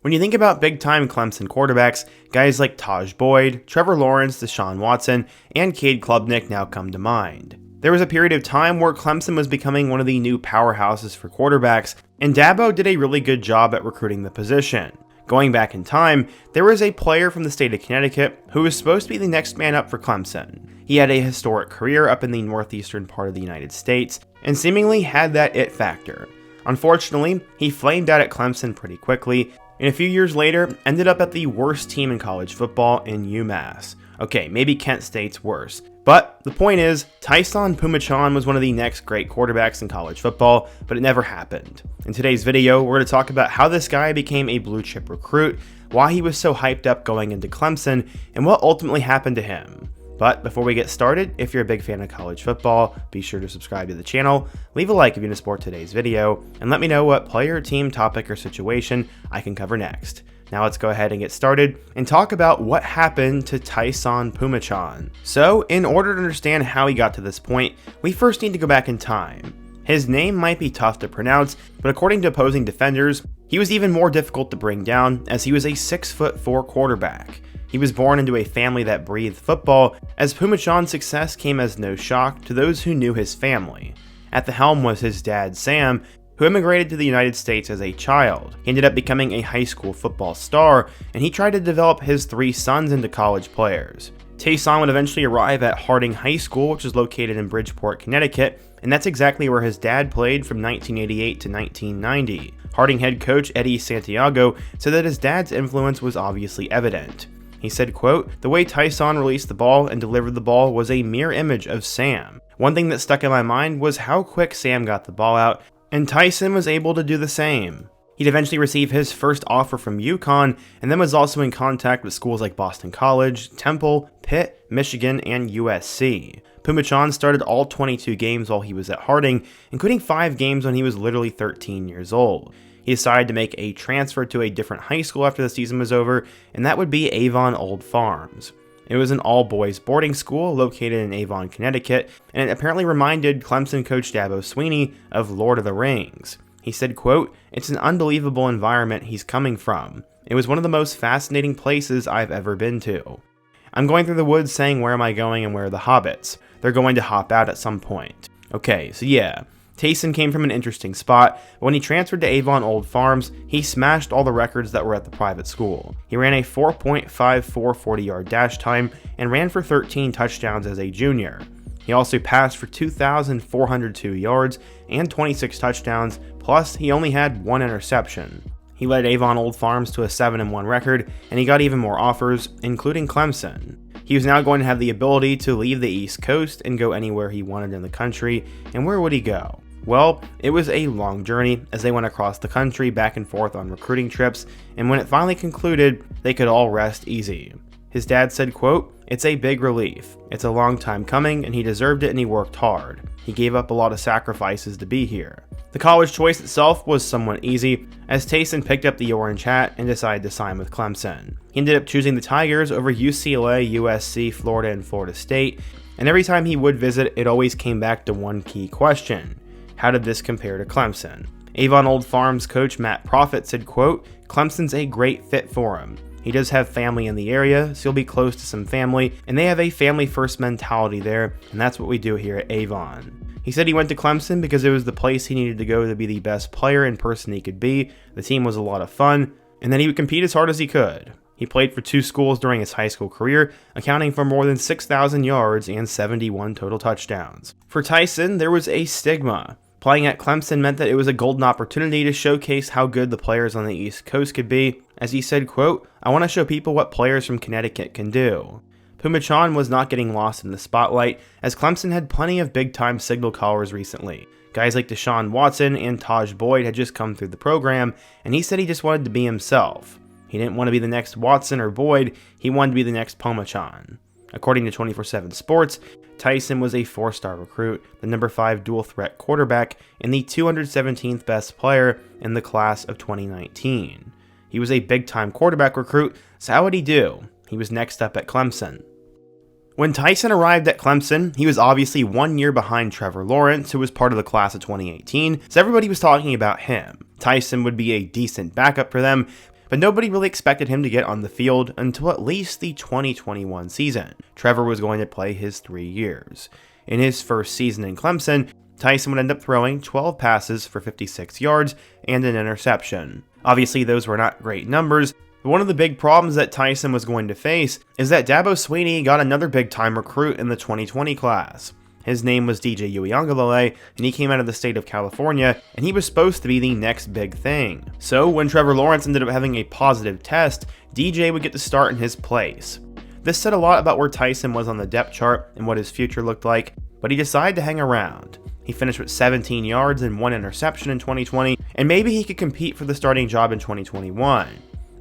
When you think about big-time Clemson quarterbacks, guys like Taj Boyd, Trevor Lawrence, Deshaun Watson, and Cade Klubnik now come to mind. There was a period of time where Clemson was becoming one of the new powerhouses for quarterbacks, and Dabo did a really good job at recruiting the position. Going back in time, there was a player from the state of Connecticut who was supposed to be the next man up for Clemson. He had a historic career up in the northeastern part of the United States, and seemingly had that it factor. Unfortunately, he flamed out at Clemson pretty quickly, and a few years later, ended up at the worst team in college football in UMass. Okay, maybe Kent State's worse. But the point is, Taisun Phommachanh was one of the next great quarterbacks in college football, but it never happened. In today's video, we're going to talk about how this guy became a blue chip recruit, why he was so hyped up going into Clemson, and what ultimately happened to him. But before we get started, if you're a big fan of college football, be sure to subscribe to the channel, leave a like if you want to support today's video, and let me know what player, team, topic, or situation I can cover next. Now let's go ahead and get started and talk about what happened to Taisun Phommachanh. So, in order to understand how he got to this point, we first need to go back in time. His name might be tough to pronounce, but according to opposing defenders, he was even more difficult to bring down as he was a 6'4" quarterback. He was born into a family that breathed football, as Phommachann's success came as no shock to those who knew his family. At the helm was his dad, Sam, who immigrated to the United States as a child. He ended up becoming a high school football star, and he tried to develop his 3 sons into college players. Taisun would eventually arrive at Harding High School, which is located in Bridgeport, Connecticut, and that's exactly where his dad played from 1988 to 1990. Harding head coach Eddie Santiago said that his dad's influence was obviously evident. He said, quote, "The way Taisun released the ball and delivered the ball was a mirror image of Sam. One thing that stuck in my mind was how quick Sam got the ball out, and Taisun was able to do the same." He'd eventually receive his first offer from UConn, and then was also in contact with schools like Boston College, Temple, Pitt, Michigan, and USC. Phommachanh started all 22 games while he was at Harding, including 5 games when he was literally 13 years old. He decided to make a transfer to a different high school after the season was over, and that would be Avon Old Farms. It was an all-boys boarding school located in Avon, Connecticut, and it apparently reminded Clemson coach Dabo Swinney of Lord of the Rings. He said, quote, "It's an unbelievable environment he's coming from. It was one of the most fascinating places I've ever been to. I'm going through the woods saying where am I going and where are the hobbits. They're going to hop out at some point." Okay, so yeah. Taisun came from an interesting spot, but when he transferred to Avon Old Farms, he smashed all the records that were at the private school. He ran a 4.54 40-yard dash time and ran for 13 touchdowns as a junior. He also passed for 2,402 yards and 26 touchdowns, plus he only had 1 interception. He led Avon Old Farms to a 7-1 record, and he got even more offers, including Clemson. He was now going to have the ability to leave the East Coast and go anywhere he wanted in the country, and where would he go? Well, it was a long journey as they went across the country back and forth on recruiting trips, and when it finally concluded, they could all rest easy. His dad said, quote, "It's a big relief. It's a long time coming, and he deserved it and he worked hard. He gave up a lot of sacrifices to be here." The college choice itself was somewhat easy, as Taisun picked up the orange hat and decided to sign with Clemson. He ended up choosing the Tigers over UCLA, USC, Florida, and Florida State, and every time he would visit, it always came back to one key question: how did this compare to Clemson? Avon Old Farms coach Matt Profit said, quote, "Clemson's a great fit for him. He does have family in the area, so he'll be close to some family, and they have a family-first mentality there, and that's what we do here at Avon." He said he went to Clemson because it was the place he needed to go to be the best player and person he could be, the team was a lot of fun, and that he would compete as hard as he could. He played for 2 schools during his high school career, accounting for more than 6,000 yards and 71 total touchdowns. For Taisun, there was a stigma. Playing at Clemson meant that it was a golden opportunity to showcase how good the players on the East Coast could be. As he said, quote, "I want to show people what players from Connecticut can do." Phommachanh was not getting lost in the spotlight, as Clemson had plenty of big-time signal callers recently. Guys like Deshaun Watson and Taj Boyd had just come through the program, and he said he just wanted to be himself. He didn't want to be the next Watson or Boyd, he wanted to be the next Phommachanh. According to 24/7 Sports, Taisun was a 4-star recruit, the number 5 dual-threat quarterback, and the 217th best player in the class of 2019. He was a big-time quarterback recruit, so how would he do? He was next up at Clemson. When Taisun arrived at Clemson, he was obviously 1 year behind Trevor Lawrence, who was part of the class of 2018, so everybody was talking about him. Taisun would be a decent backup for them, but nobody really expected him to get on the field until at least the 2021 season. Trevor was going to play his 3 years. In his first season in Clemson, Taisun would end up throwing 12 passes for 56 yards and an interception. Obviously, those were not great numbers, but one of the big problems that Taisun was going to face is that Dabo Swinney got another big-time recruit in the 2020 class. His name was DJ Uiagalelei, and he came out of the state of California, and he was supposed to be the next big thing. So when Trevor Lawrence ended up having a positive test, DJ would get to start in his place. This said a lot about where Taisun was on the depth chart and what his future looked like, but he decided to hang around. He finished with 17 yards and 1 interception in 2020, and maybe he could compete for the starting job in 2021.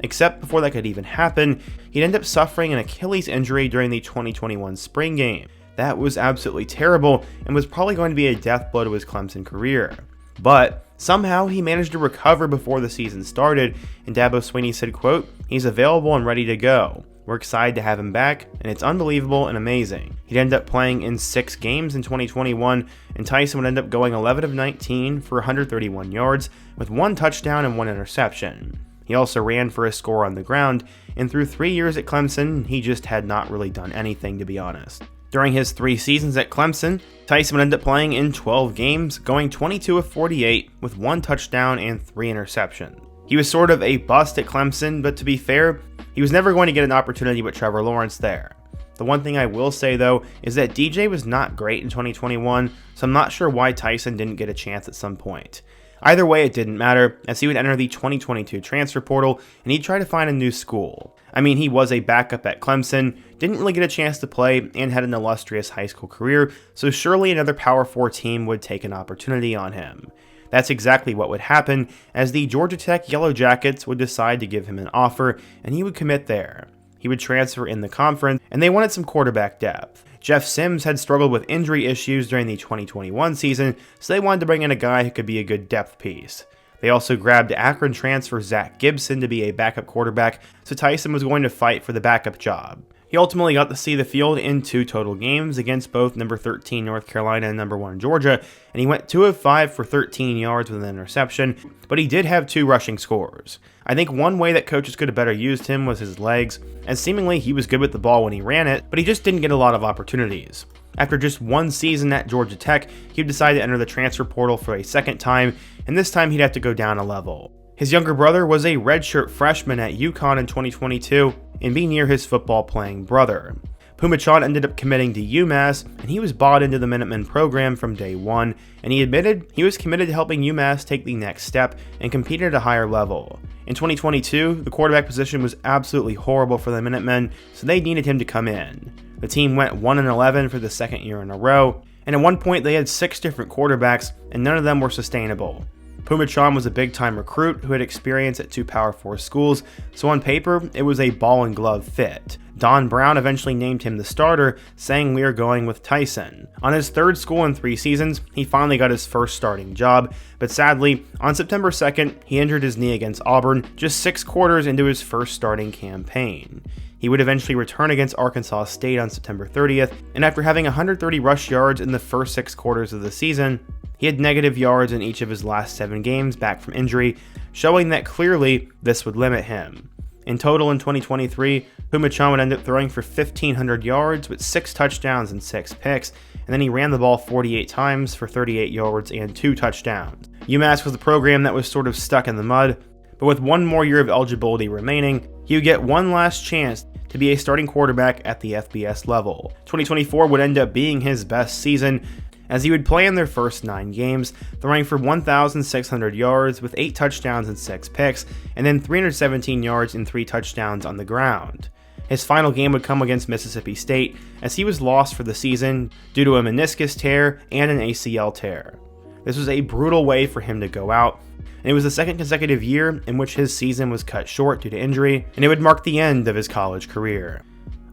Except before that could even happen, he'd end up suffering an Achilles injury during the 2021 spring game. That was absolutely terrible and was probably going to be a death blow to his Clemson career. But somehow he managed to recover before the season started, and Dabo Swinney said, quote, "He's available and ready to go. We're excited to have him back, and it's unbelievable and amazing." He'd end up playing in 6 games in 2021, and Taisun would end up going 11 of 19 for 131 yards, with 1 touchdown and 1 interception. He also ran for a score on the ground, and through 3 years at Clemson, he just had not really done anything, to be honest. During his 3 seasons at Clemson, Taisun would end up playing in 12 games, going 22 of 48 with 1 touchdown and 3 interceptions. He was sort of a bust at Clemson, but to be fair, he was never going to get an opportunity with Trevor Lawrence there. The one thing I will say though is that DJ was not great in 2021, so I'm not sure why Taisun didn't get a chance at some point. Either way, it didn't matter, as he would enter the 2022 transfer portal and he'd try to find a new school. I mean, he was a backup at Clemson, didn't really get a chance to play, and had an illustrious high school career, so surely another Power 4 team would take an opportunity on him. That's exactly what would happen, as the Georgia Tech Yellow Jackets would decide to give him an offer, and he would commit there. He would transfer in the conference, and they wanted some quarterback depth. Jeff Sims had struggled with injury issues during the 2021 season, so they wanted to bring in a guy who could be a good depth piece. They also grabbed Akron transfer Zach Gibson to be a backup quarterback, so Taisun was going to fight for the backup job. He ultimately got to see the field in 2 total games against both number 13 North Carolina and number 1 Georgia, and he went 2 of 5 for 13 yards with an interception, but he did have 2 rushing scores. I think one way that coaches could have better used him was his legs, as seemingly he was good with the ball when he ran it, but he just didn't get a lot of opportunities. After just 1 season at Georgia Tech, he would decide to enter the transfer portal for a second time, and this time he'd have to go down a level. His younger brother was a redshirt freshman at UConn in 2022, and be near his football-playing brother. Phommachanh ended up committing to UMass, and he was bought into the Minutemen program from day one, and he admitted he was committed to helping UMass take the next step and compete at a higher level. In 2022, the quarterback position was absolutely horrible for the Minutemen, so they needed him to come in. The team went 1-11 for the second year in a row, and at one point they had 6 different quarterbacks, and none of them were sustainable. Phommachanh was a big-time recruit who had experience at 2 Power 4 schools, so on paper, it was a ball-and-glove fit. Don Brown eventually named him the starter, saying we are going with Taisun. On his 3rd school in 3 seasons, he finally got his first starting job, but sadly, on September 2nd, he injured his knee against Auburn just 6 quarters into his first starting campaign. He would eventually return against Arkansas State on September 30th, and after having 130 rush yards in the first 6 quarters of the season, he had negative yards in each of his last 7 games back from injury, showing that clearly this would limit him. In total in 2023, Phommachanh would end up throwing for 1,500 yards with 6 touchdowns and 6 picks, and then he ran the ball 48 times for 38 yards and 2 touchdowns. UMass was the program that was sort of stuck in the mud, but with 1 more year of eligibility remaining, he would get one last chance to be a starting quarterback at the FBS level. 2024 would end up being his best season, as he would play in their first 9 games, throwing for 1,600 yards with 8 touchdowns and 6 picks, and then 317 yards and 3 touchdowns on the ground. His final game would come against Mississippi State, as he was lost for the season due to a meniscus tear and an ACL tear. This was a brutal way for him to go out, and it was the 2nd consecutive year in which his season was cut short due to injury, and it would mark the end of his college career.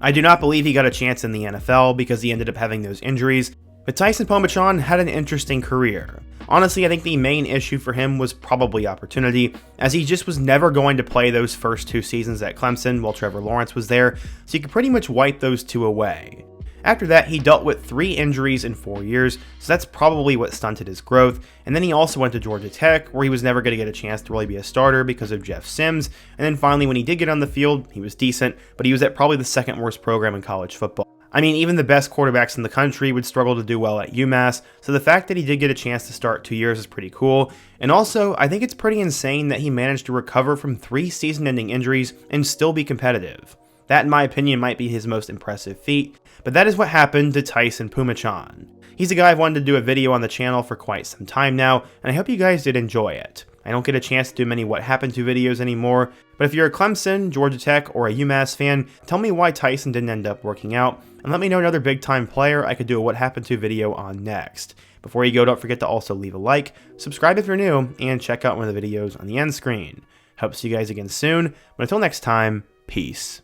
I do not believe he got a chance in the NFL because he ended up having those injuries, but Taisun Phommachanh had an interesting career. Honestly, I think the main issue for him was probably opportunity, as he just was never going to play those first 2 seasons at Clemson while Trevor Lawrence was there, so you could pretty much wipe those 2 away. After that, he dealt with 3 injuries in 4 years, so that's probably what stunted his growth, and then he also went to Georgia Tech, where he was never going to get a chance to really be a starter because of Jeff Sims, and then finally when he did get on the field, he was decent, but he was at probably the second worst program in college football. I mean, even the best quarterbacks in the country would struggle to do well at UMass, so the fact that he did get a chance to start 2 years is pretty cool, and also, I think it's pretty insane that he managed to recover from 3 season-ending injuries and still be competitive. That, in my opinion, might be his most impressive feat, but that is what happened to Taisun Phommachanh. He's a guy I've wanted to do a video on the channel for quite some time now, and I hope you guys did enjoy it. I don't get a chance to do many What Happened To videos anymore, but if you're a Clemson, Georgia Tech, or a UMass fan, tell me why Taisun didn't end up working out, and let me know another big time player I could do a What Happened To video on next. Before you go, don't forget to also leave a like, subscribe if you're new, and check out one of the videos on the end screen. Hope to see you guys again soon, but until next time, peace.